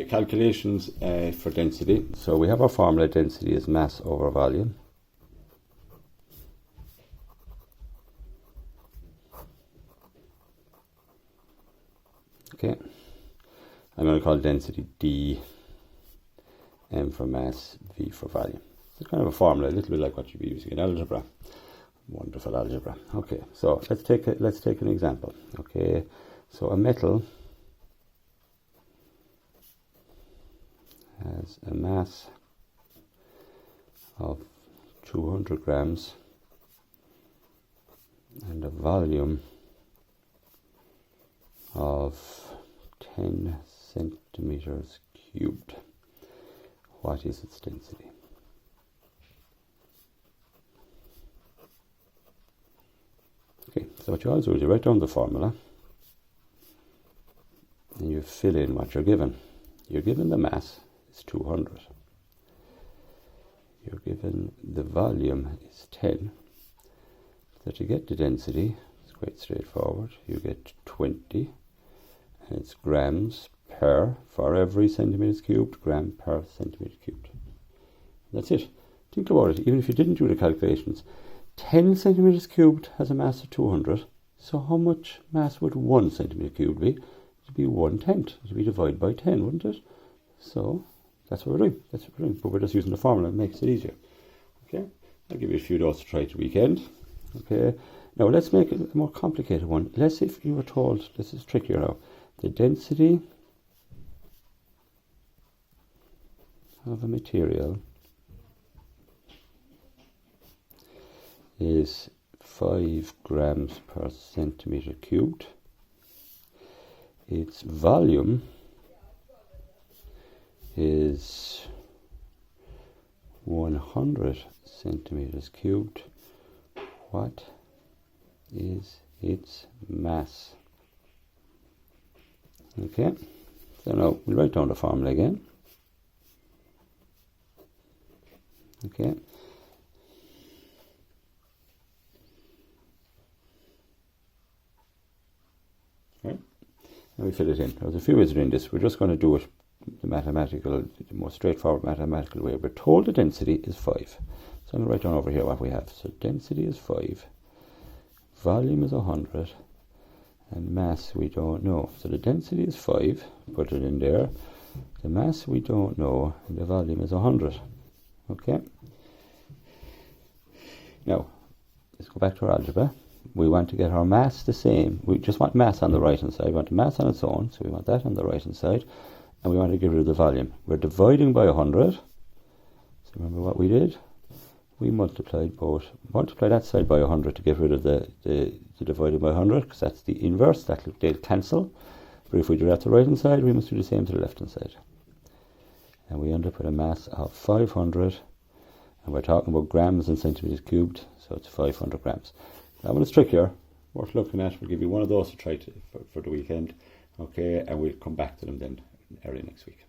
Calculations for density. So we have our formula: density is mass over volume. Okay, I'm going to call density D, M for mass, V for volume. It's kind of a formula, a little bit like what you'd be using in algebra. Wonderful algebra. Okay, so let's take an example. Okay, so a metal has a mass of 200 grams and a volume of 10 centimeters cubed. What is its density? Okay, so what you always do is you write down the formula and you fill in what you're given. You're given the mass is 200. You're given the volume is 10. So to get the density, it's quite straightforward. You get 20, and it's grams per, for every centimeters cubed, gram per centimeter cubed. That's it. Think about it. Even if you didn't do the calculations, 10 centimeters cubed has a mass of 200. So how much mass would 1 centimeter cubed be? It would be 1/10. It would be divided by 10, wouldn't it? So that's what we're doing. That's what we're doing. But we're just using the formula. It makes it easier. Okay. I'll give you a few of those to try at the weekend. Okay. Now let's make it a more complicated one. Let's say if you were told, this is trickier now, the density of a material is 5 grams per centimeter cubed. Its volume is 100 centimeters cubed. What is its mass? Okay, so now we'll write down the formula again. Okay. Right. Now we fill it in. There's a few ways of doing this. We're just going to do it the most straightforward mathematical way. We're told the density is 5. So I'm going to write down over here what we have. So density is 5, volume is 100, and mass we don't know. So the density is 5, put it in there. The mass we don't know, and the volume is 100. Okay. Now, let's go back to our algebra. We want to get our mass the same. We just want mass on the right hand side. We want the mass on its own, so we want that on the right hand side. And we want to get rid of the volume. We're dividing by 100. So remember what we did? We multiplied that side by 100 to get rid of the divided by 100, because that's the inverse. They'll cancel. But if we do that to the right hand side, we must do the same to the left hand side. And we end up with a mass of 500. And we're talking about grams and centimeters cubed, so it's 500 grams. That one is trickier, worth looking at. We'll give you one of those to try for the weekend. Okay, and we'll come back to them then early next week.